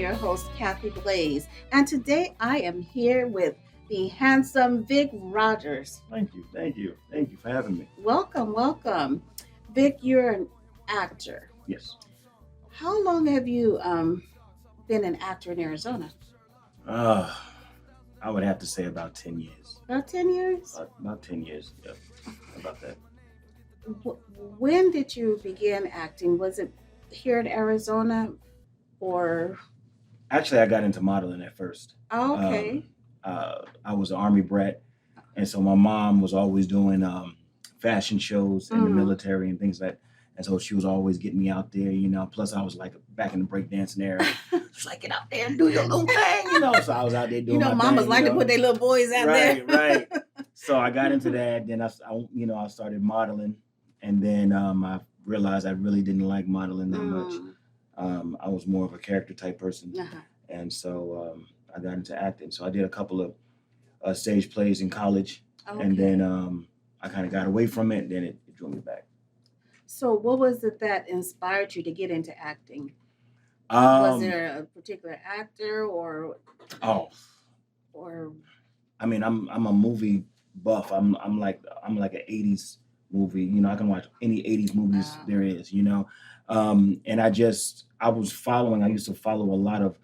your host, Kathy Blaze. And today I am here with the handsome Vic Rogers. Thank you for having me. Welcome, welcome. Vic, you're an actor. Yes. How long have you been an actor in Arizona? Uh, I would have to say about 10 years. About 10 years? About 10 years, yeah, about that. When did you begin acting? Was it here in Arizona or? Actually, I got into modeling at first. Oh, okay. I was an Army brat, and so my mom was always doing fashion shows in the military and things like that. And so she was always getting me out there, Plus, I was like back in the breakdancing era. She's like, get out there and do your little thing, So I was out there doing my mamas thing, like to put their little boys out there. Right. So I got into that. Then I started modeling, and then I realized I really didn't like modeling that much. I was more of a character type person, and so I got into acting. So I did a couple of stage plays in college, and then I kind of got away from it. And then it drew me back. So what was it that inspired you to get into acting? Was there a particular actor or? I mean, I'm a movie buff. I'm like an 80s movie. I can watch any 80s movies there is. And I used to follow a lot of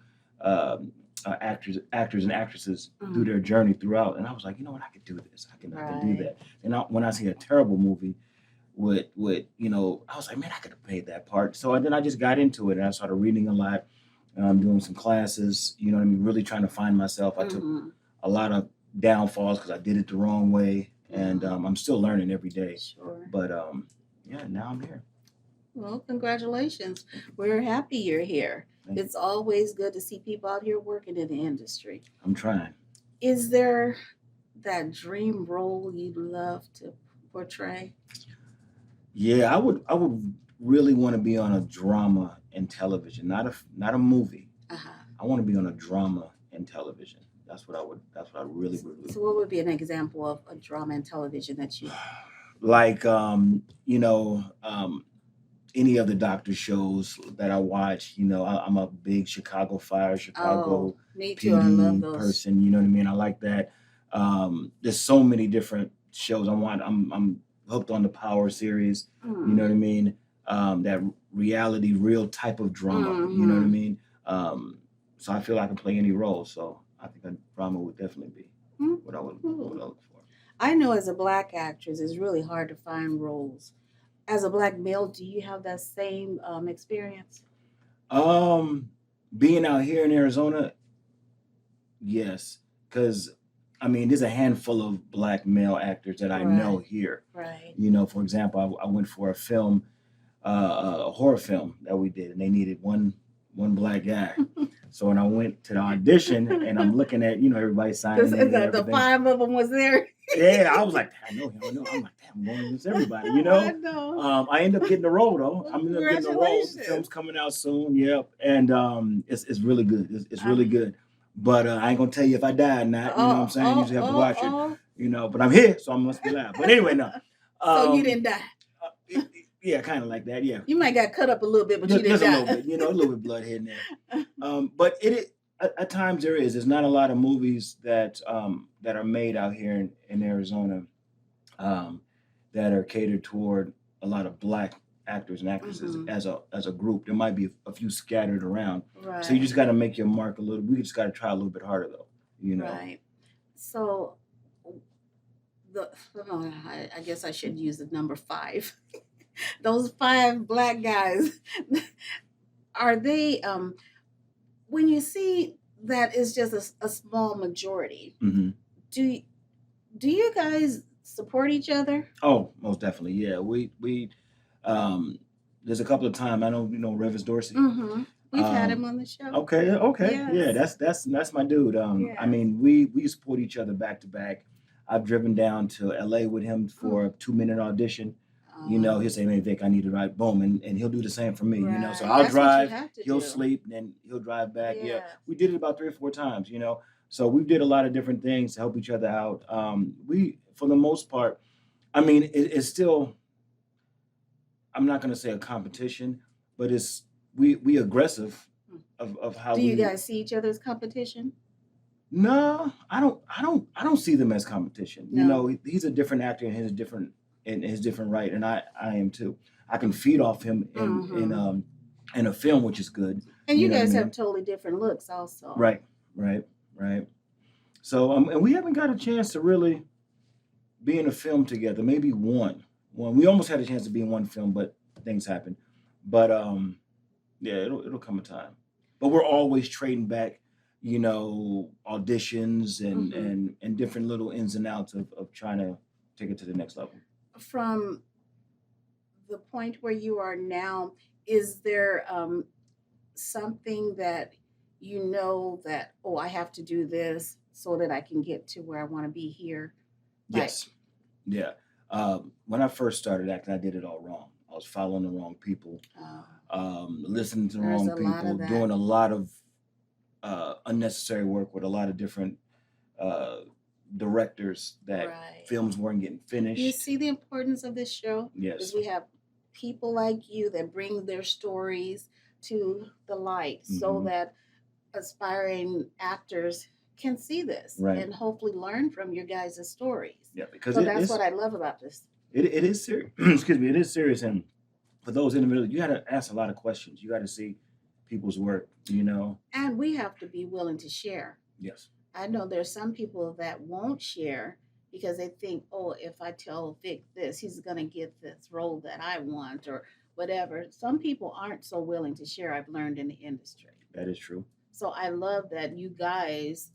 actors and actresses through their journey throughout, and I was like, you know what, I could do this. I can do that. And when I see a terrible movie with I was like, man, I could have played that part. So then I just got into it, and I started reading a lot, doing some classes. You know what I mean? Really trying to find myself. I took a lot of downfalls because I did it the wrong way, and I'm still learning every day. Sure. But now I'm here. Well, congratulations. We're happy you're here. It's always good to see people out here working in the industry. I'm trying. Is there that dream role you'd love to portray? Yeah, I would really want to be on a drama in television, not a movie. I want to be on a drama in television. That's what I really. So what would be an example of a drama in television that you like? Any of the doctor shows that I watch, I'm a big Chicago me too. I love those. person. You know what I mean? I like that. There's so many different shows I want. I'm hooked on the Power series. You know what I mean? That reality, real type of drama. You know what I mean? So I feel I can play any role. So I think a drama would definitely be what I would look for. I know as a Black actress, it's really hard to find roles. As a Black male, do you have that same experience? Being out here in Arizona, yes, because there's a handful of Black male actors that I know here. Right. For example, I went for a film, a horror film that we did, and they needed one Black guy. So when I went to the audition, and I'm looking at everybody signing the 5 of them was there. Yeah, I was like, I know him. I'm like, damn, I'm going against everybody. I know. I end up getting the role though. I'm end up getting the role. The film's coming out soon. Yep, and it's really good. It's really good. But I ain't gonna tell you if I die or not. You know what I'm saying? You just have to watch it. But I'm here, so I must be alive. But anyway, no. So you didn't die. Yeah, kind of like that. Yeah. You might got cut up a little bit, but you didn't die. A little bit. A little bit blood here and there. But at times there is. There's not a lot of movies that are made out here in Arizona that are catered toward a lot of Black actors and actresses as a group. There might be a few scattered around. Right. So you just got to make your mark a little. We just got to try a little bit harder though. Right. So I guess I should use the number 5. Those 5 Black guys, are they? When you see that it's just a small majority, do you guys support each other? Oh, most definitely. Yeah, we there's a couple of times I know Rivers Dorsey. We've had him on the show. Okay. Yes. Yeah, that's my dude. We support each other back to back. I've driven down to LA with him for a 2-minute audition. He'll say, "Hey Vic, I need to ride." Boom, and he'll do the same for me. Right. So I'll drive, he'll do. sleep, and then he'll drive back. Yeah, we did it about 3 or 4 times. So we did a lot of different things to help each other out. We, for the most part, it's still. I'm not going to say a competition, but we aggressive of how Do you we. guys see each other as competition? No, I don't see them as competition. No. He's a different actor in his different right, and I am too. I can feed off him Mm-hmm. in a film, which is good. And You you know what I guys have mean? totally different looks, also. Right, right, right. So and we haven't got a chance to really be in a film together. Maybe one. We almost had a chance to be in one film, but things happen. But yeah, it'll come a time. But we're always trading back, auditions and Mm-hmm. and different little ins and outs of trying to take it to the next level. From the point where you are now, is there something that you know that, oh, I have to do this so that I can get to where I want to be here? Like, Yes, yeah. When I first started acting, I did it all wrong. I was following the wrong people, uh, listening to the there's wrong a lot people, of that. doing a lot of unnecessary work with a lot of different uh, directors that Right. films weren't getting You finished. see the importance of this show is Yes. we have people like you that bring their stories to the light so Hmm. that aspiring actors can see this Right. and hopefully learn from your guys' stories. Yeah, because So that's what I love about this. it is serious. Excuse me, it is serious, and for those individuals, you got to ask a lot of questions. You got to see people's work. And we have to be willing to share. Yes. I know there's some people that won't share because they think, oh, if I tell Vic this, he's going to get this role that I want or whatever. Some people aren't so willing to share, I've learned in the industry. That is true. So I love that you guys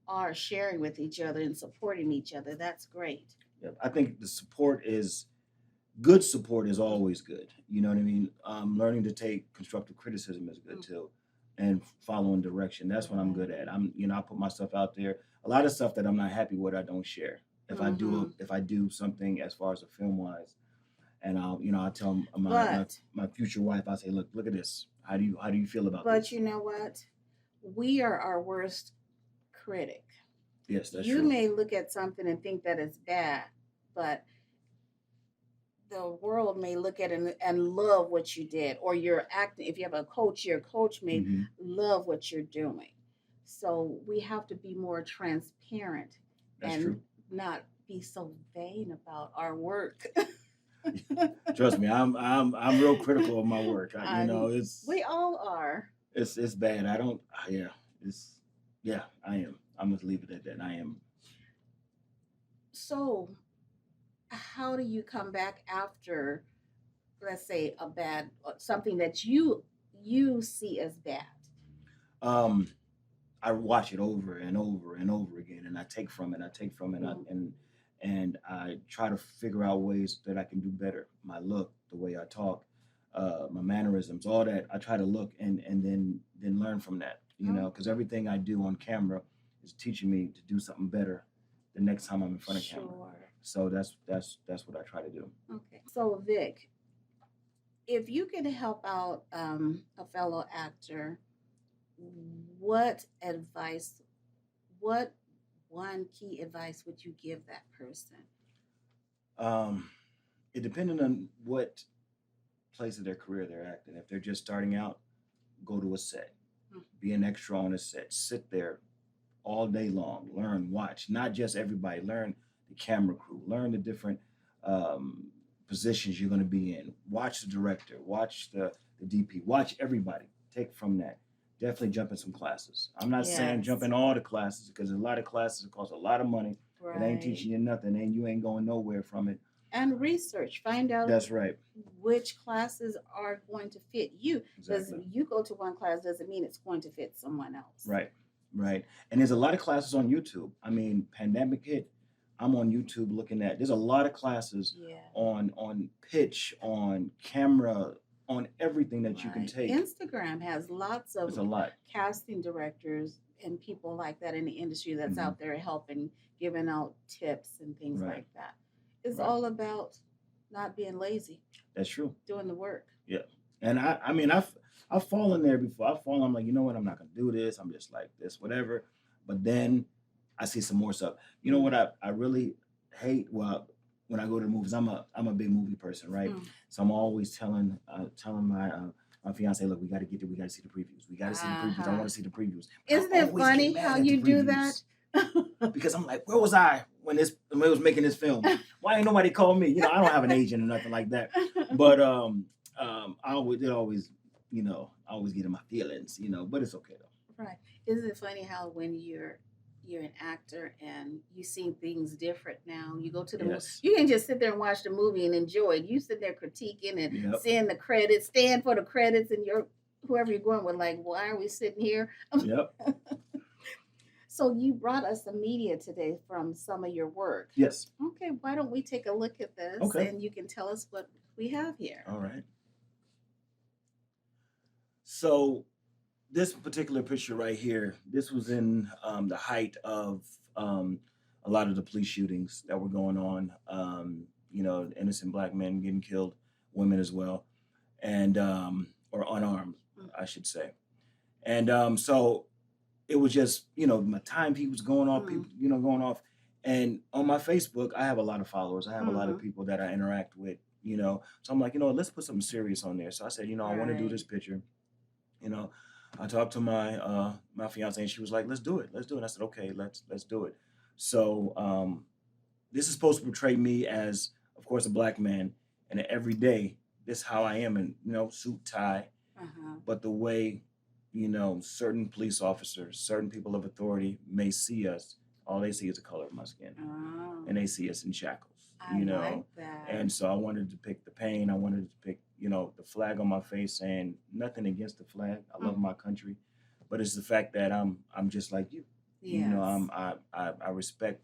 are sharing with each other and supporting each other. That's great. Yeah, I think the support is good. Support is always good. You know what I mean? Learning to take constructive criticism is good too, and following direction. That's what I'm good at. I put myself out there. A lot of stuff that I'm not happy with, I don't share. If I do something as far as a film wise, and I'll tell But my future wife, I say, look at this. How do you feel about but this? you know what? We are our worst critic. Yes, that's You true. may look at something and think that it's bad, but the world may look at it and love what you did, or you're acting. If you have a coach, your coach may Hmm. love what you're doing. So we have to be more transparent That's and true. not be so vain about our work. Trust me, I'm real critical of my work. And we all are. It's bad. I don't. Yeah, it's yeah. I am. I'm gonna leave it at that. I am. So, how do you come back after, let's say, a bad something that you see as bad? Um, I watch it over and over and over again, and I take from it. I take from it, Mm. and I try to figure out ways that I can do better. My look, the way I talk, my mannerisms, all that. I try to look and then learn from that. Because everything I do on camera is teaching me to do something better the next time I'm in front of camera. Sure. So that's what I try to do. Okay. So, Vic, if you could help out a fellow actor, what advice, what one key advice would you give that person? Um, it depending on what place of their career they're acting. If they're just starting out, go to a set, Mm. be an extra on a set, sit there all day long, learn, watch, not just everybody, learn the camera crew, learn the different um, positions you're going to be in, watch the director, watch the DP, watch everybody, take from that. Definitely jump in some classes. I'm not saying jump Yes. in all the classes because a lot of classes that cost a lot of money. It ain't Right. teaching you nothing, and you ain't going nowhere from it. And research, find out That's right. which classes are going to fit you. Because Exactly. you go to one class doesn't mean it's going to fit someone else. Right. Right. And there's a lot of classes on YouTube. I mean, pandemic hit. I'm on YouTube looking at. There's a lot of classes Yeah. on pitch, on camera, on everything that you can Right. take. Instagram has lots There's of a lot. casting directors and people like that in the industry that's Hmm. out there helping, giving out tips and things Right. like that. It's Right. all about not being lazy, That's true. doing the work. Yeah. And I mean, I've fallen there before. I've fallen. I'm like, you know what? I'm not gonna do this. I'm just like this, whatever. But then I see some more stuff. You know Mm. what I really hate? Well, when I go to the movies, I'm a big movie person, right? Mm. So I'm always telling my my fiance, look, we got to get there. We got to see the previews. We got to see the previews. I Uh-huh. want to see the previews. But Isn't I it always get funny mad how at the you do previews that? because I'm like, where was I when it was making this film? Why ain't nobody called me? I don't have an agent or nothing like that. But it always, I always get in my feelings, but it's okay though. Right. Isn't it funny how when you're an actor and you see things different now, you go to the movie, Yes. you can just sit there and watch the movie and enjoy it. You sit there critiquing and Yep. seeing the credits, stand for the credits, and whoever you're going with, like, why are we sitting here? Yep. So you brought us some media today from some of your work. Yes. Okay, why don't we take a look at this Okay. and you can tell us what we have here. All right. So this particular picture right here, this was in the height of a lot of the police shootings that were going on. Innocent black men getting killed, women as well, and or unarmed, I should say. And so it was just, my timepiece was going off, people, going off. And on my Facebook, I have a lot of followers. I have a lot of people that I interact with, So I'm like, let's put something serious on there. So I said, I want to do this picture. I talked to my fiance and she was like, let's do it. Let's do it. I said, okay, let's do it. So this is supposed to portray me as, of course, a black man. And every day, this is how I am in, suit, tie. But the way, certain police officers, certain people of authority may see us, all they see is the color of my skin. And they see us in shackles. I like that. And so I wanted to pick the pain. I wanted to pick, the flag on my face, saying nothing against the flag. I love my country, but it's the fact that I'm just like you. Yes. I respect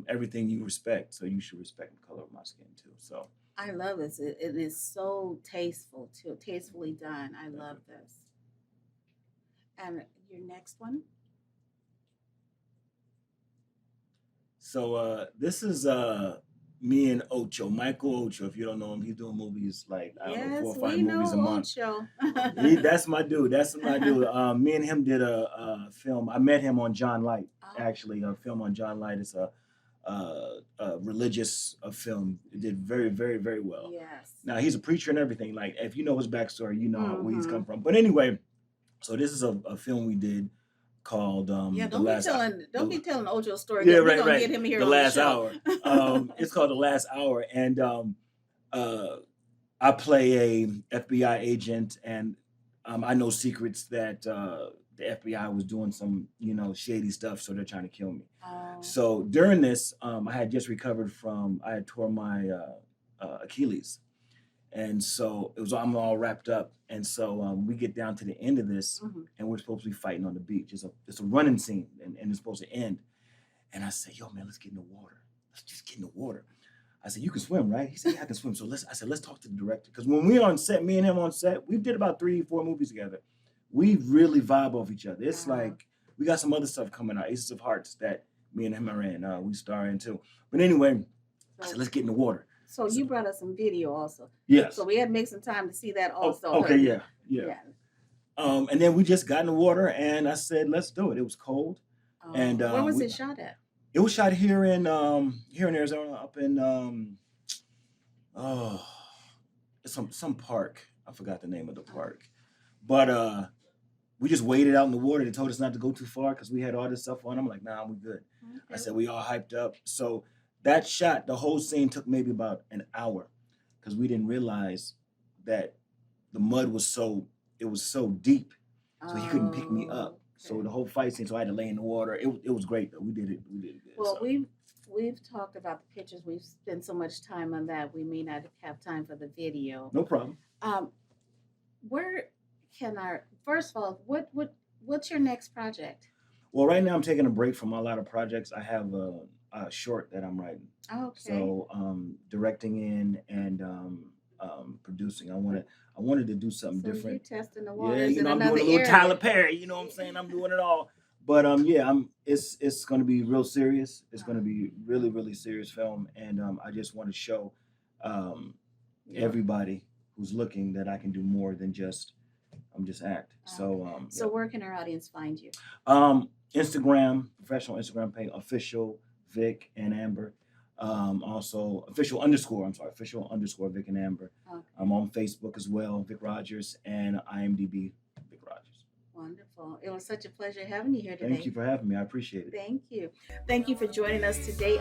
everything you respect, so you should respect the color of my skin too. So I love this. It is so tastefully done. I love this. And your next one? So this is me and Ocho, Michael Ocho. If you don't know him, he's doing movies like I don't know, 4 or 5 movies a month. Ocho. That's my dude. That's my dude. Me and him did a film. I met him on John Light. Actually, a film on John Light. It's a religious film. It did very, very, very well. Yes. Now he's a preacher and everything. Like if you know his backstory, you know where he's come from. But anyway, so this is a film we did called don't be telling Ojo's story. Yeah, We're gonna get him here the on last the show. hour. It's called The Last Hour, and I play a FBI agent, and I know secrets that the FBI was doing some shady stuff, so they're trying to kill me. So during this, I had just recovered I had tore my Achilles. And so I'm all wrapped up. And so we get down to the end of this and we're supposed to be fighting on the beach. It's a running scene and it's supposed to end. And I say, yo, man, let's get in the water. Let's just get in the water. I said, you can swim, right? He said, yeah, I can swim. So let's talk to the director. Because when we're on set, me and him on set, we did about 3-4 movies together. We really vibe off each other. It's like, we got some other stuff coming out, Aces of Hearts, that me and him are in. We star in too. But anyway, I said, let's get in the water. So you brought us some video also. Yes. So we had to make some time to see that also. Okay, yeah. And then we just got in the water and I said, let's do it. It was cold. And where was it shot at? It was shot here in Arizona, up in some park. I forgot the name of the park. But we just waited out in the water. They told us not to go too far because we had all this stuff on. I'm like, nah, we're good. Okay. I said, we all hyped up. So that shot, the whole scene took maybe about an hour because we didn't realize that the mud was so deep, so he couldn't pick me up. Okay. So the whole fight scene, so I had to lay in the water. It was great though. We did it good. Well, so. We've talked about the pictures. We've spent so much time on that. We may not have time for the video. No problem. Where can first of all, what's your next project? Well, right now I'm taking a break from a lot of projects. I have a short that I'm writing. Okay. So directing in and producing. I wanted to do something different. You're testing the waters. Yeah, I'm doing a little Tyler Perry. You know what I'm saying? I'm doing it all. But it's going to be real serious. It's going to be really, really serious film, and I just want to show everybody who's looking that I can do more than just act. So where can our audience find you? Instagram, professional Instagram page, official Vic and Amber. Also official underscore. I'm sorry, official underscore Vic and Amber. Okay. I'm on Facebook as well, Vic Rogers, and IMDb, Vic Rogers. Wonderful. It was such a pleasure having you here today. Thank you for having me. I appreciate it. Thank you. Thank you for joining us today.